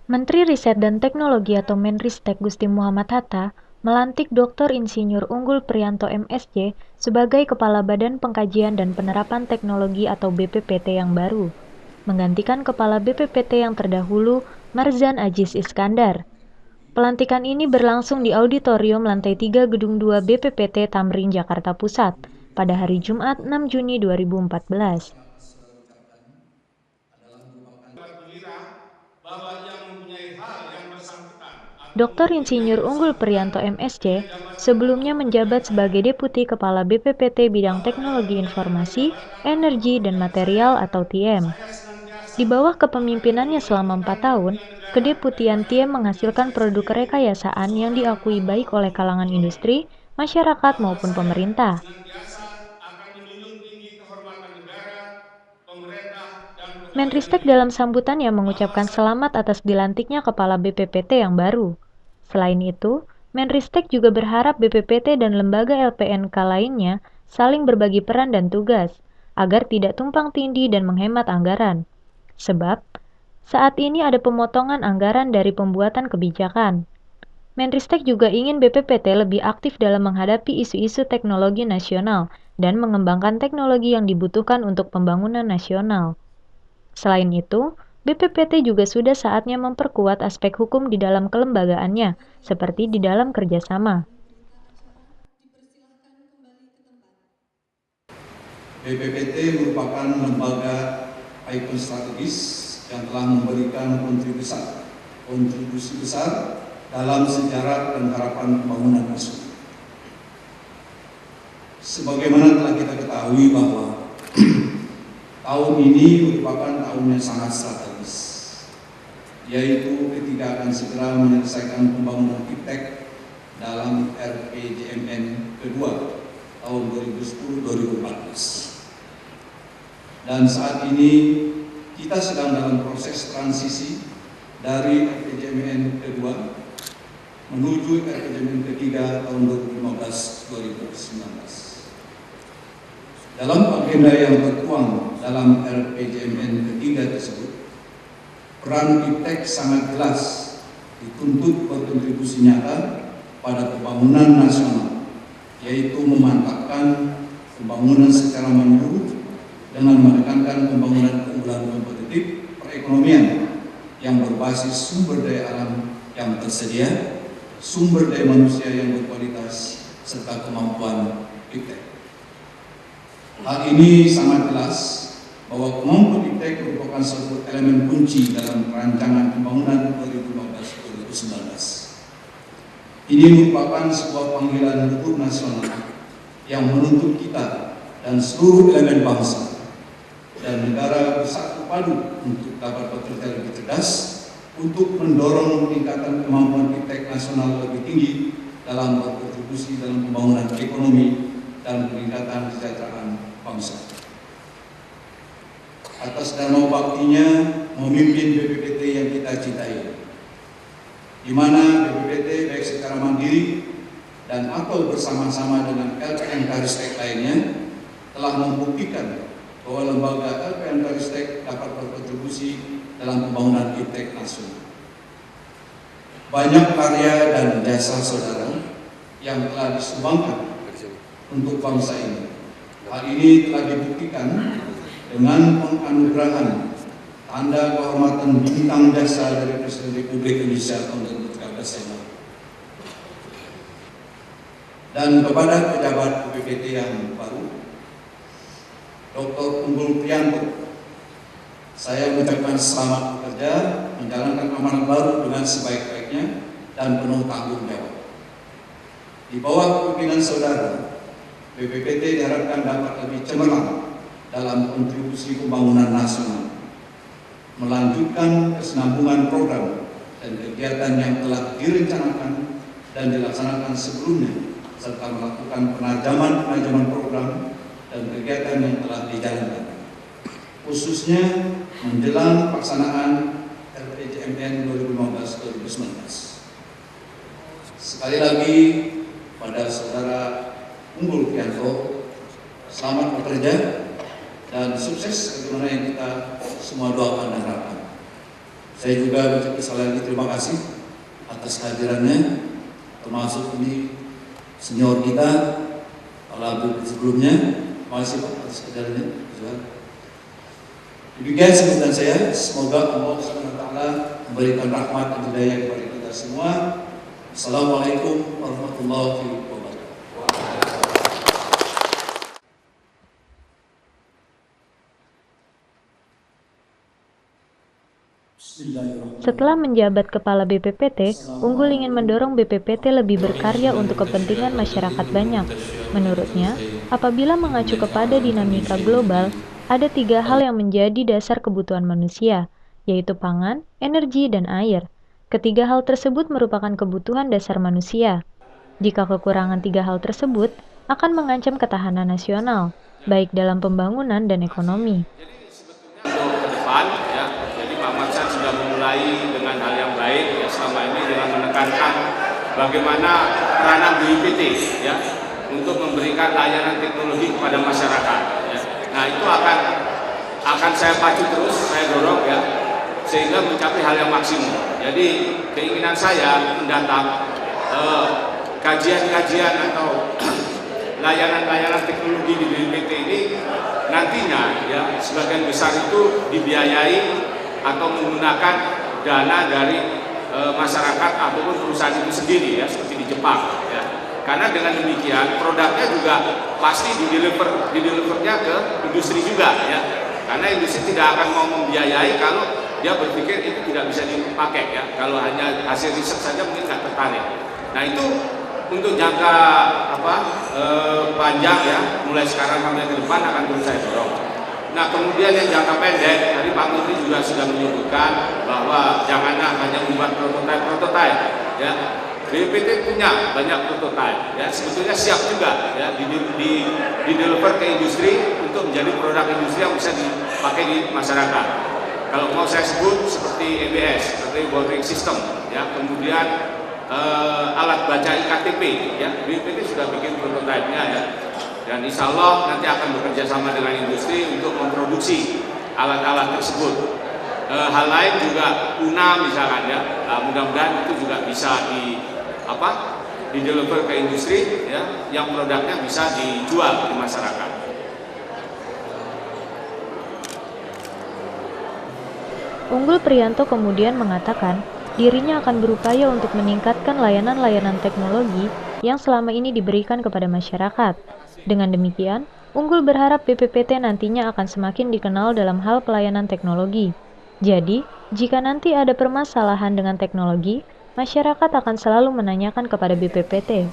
Menteri Riset dan Teknologi atau Menristek Gusti Muhammad Hatta melantik Dr. Insinyur Unggul Priyanto MSc sebagai Kepala Badan Pengkajian dan Penerapan Teknologi atau BPPT yang baru, menggantikan Kepala BPPT yang terdahulu Marzan Aziz Iskandar. Pelantikan ini berlangsung di Auditorium Lantai 3 Gedung 2 BPPT Tamrin, Jakarta Pusat, pada hari Jumat 6 Juni 2014. Dr. Insinyur Unggul Priyanto MSc sebelumnya menjabat sebagai Deputi Kepala BPPT Bidang Teknologi Informasi, Energi, dan Material atau TIEM. Di bawah kepemimpinannya selama 4 tahun, Kedeputian TIEM menghasilkan produk kerekayasaan yang diakui baik oleh kalangan industri, masyarakat, maupun pemerintah. Menristek dalam sambutannya mengucapkan selamat atas dilantiknya Kepala BPPT yang baru. Selain itu, Menristek juga berharap BPPT dan lembaga LPNK lainnya saling berbagi peran dan tugas, agar tidak tumpang tindih dan menghemat anggaran. Sebab, saat ini ada pemotongan anggaran dari pembuatan kebijakan. Menristek juga ingin BPPT lebih aktif dalam menghadapi isu-isu teknologi nasional dan mengembangkan teknologi yang dibutuhkan untuk pembangunan nasional. Selain itu, BPPT juga sudah saatnya memperkuat aspek hukum di dalam kelembagaannya, seperti di dalam kerjasama. BPPT merupakan lembaga ikon strategis yang telah memberikan kontribusi besar dalam sejarah dan harapan pembangunan nasional. Sebagaimana telah kita ketahui bahwa tahun ini merupakan tahun yang sangat strategis, yaitu ketika akan segera menyelesaikan pembangunan IPTEK dalam RPJMN kedua tahun 2010-2014. Dan saat ini kita sedang dalam proses transisi dari RPJMN kedua menuju RPJMN ketiga tahun 2015-2019. Dalam agenda yang tertuang dalam RPJMN ketiga tersebut, peran IPTEK sangat jelas dituntut berkontribusi nyata pada pembangunan nasional, yaitu memantapkan pembangunan secara menyeluruh dengan menekankan pembangunan keunggulan kompetitif perekonomian yang berbasis sumber daya alam yang tersedia, sumber daya manusia yang berkualitas, serta kemampuan IPTEK. Hal ini sangat jelas bahwa kemampuan IPTEK merupakan suatu elemen kunci dalam rancangan pembangunan 2015-2019. Ini merupakan sebuah panggilan hidup nasional yang menuntut kita dan seluruh elemen bangsa dan negara bersatu padu untuk dapat bekerja lebih cerdas untuk mendorong peningkatan kemampuan IPTEK nasional lebih tinggi dalam berkontribusi dalam pembangunan ekonomi dan peningkatan kesejahteraan bangsa. Atas dana baktinya memimpin BPPT yang kita cintai, di mana BPPT baik secara mandiri dan atau bersama-sama dengan LPNK-Ristek lainnya telah membuktikan bahwa lembaga LPNK-Ristek dapat berkontribusi dalam pembangunan IPTEK nasional. Banyak karya dan jasa saudara yang telah disumbangkan untuk bangsa ini. Hal ini telah dibuktikan dengan penganugerahan tanda kehormatan bintang jasa dari Presiden Republik Indonesia tahun 2013 yang lalu. Dan kepada pejabat BPPT yang baru, Dr. Unggul Priyanto, saya mengucapkan selamat bekerja, menjalankan amanat baru dengan sebaik-baiknya dan penuh tanggung jawab. Di bawah kepemimpinan saudara, BPPT diharapkan dapat lebih cemerlang dalam kontribusi pembangunan nasional, melanjutkan kesinambungan program dan kegiatan yang telah direncanakan dan dilaksanakan sebelumnya, serta melakukan penajaman program dan kegiatan yang telah dijalankan, khususnya menjelang pelaksanaan RPJMN 2015-2019. Sekali lagi pada saudara Unggul Priyanto, selamat bekerja dan sukses sebagaimana yang kita semua doakan dan harapkan. Saya juga mengucapkan sekali lagi terima kasih atas kehadirannya, termasuk ini senior kita, Pak sebelumnya. Terima kasih Pak atas kehadirannya. Demikian sambutan saya. Semoga Allah SWT memberikan rahmat dan hidayah kepada kita semua. Assalamualaikum warahmatullahi wabarakatuh. Setelah menjabat Kepala BPPT, Unggul ingin mendorong BPPT lebih berkarya untuk kepentingan masyarakat banyak. Menurutnya, apabila mengacu kepada dinamika global, ada 3 hal yang menjadi dasar kebutuhan manusia, yaitu pangan, energi, dan air. Ketiga hal tersebut merupakan kebutuhan dasar manusia. Jika kekurangan 3 hal tersebut, akan mengancam ketahanan nasional, baik dalam pembangunan dan ekonomi. Ke depan, ya, jadi Pak Marsan sudah memulai dengan hal yang baik ya, selama ini dengan menekankan bagaimana peranan BPPT ya untuk memberikan layanan teknologi kepada masyarakat. Ya. Nah itu akan saya pacu terus, saya dorong ya sehingga mencapai hal yang maksimum. Jadi keinginan saya mendatang kajian-kajian atau layanan-layanan teknologi di BPPT ini nantinya ya sebagian besar itu dibiayai atau menggunakan dana dari masyarakat ataupun perusahaan itu sendiri ya seperti di Jepang ya. Karena dengan demikian produknya juga pasti didelivernya ke industri juga ya. Karena industri tidak akan mau membiayai kalau dia berpikir itu tidak bisa dipakai ya. Kalau hanya hasil riset saja mungkin nggak tertarik. Nah itu untuk jangka panjang ya, mulai sekarang sampai ke depan akan terus saya dorong. Nah kemudian yang jangka pendek, tadi Pak Menteri juga sudah menyebutkan bahwa janganlah hanya membuat prototipe ya. BPPT punya banyak prototipe ya, sebetulnya siap juga ya di deliver ke industri untuk menjadi produk industri yang bisa dipakai di masyarakat. Kalau mau saya sebut seperti EBS, seperti boarding system ya, kemudian alat baca IKTP ya, BPPT sudah bikin prototipenya ya, dan insya Allah nanti akan bekerja sama dengan industri untuk memproduksi alat-alat tersebut. Hal lain juga Una misalkan ya, mudah-mudahan itu juga bisa di deliver ke industri ya, yang produknya bisa dijual di masyarakat. Unggul Priyanto kemudian mengatakan dirinya akan berupaya untuk meningkatkan layanan-layanan teknologi yang selama ini diberikan kepada masyarakat. Dengan demikian, Unggul berharap BPPT nantinya akan semakin dikenal dalam hal pelayanan teknologi. Jadi, jika nanti ada permasalahan dengan teknologi, masyarakat akan selalu menanyakan kepada BPPT.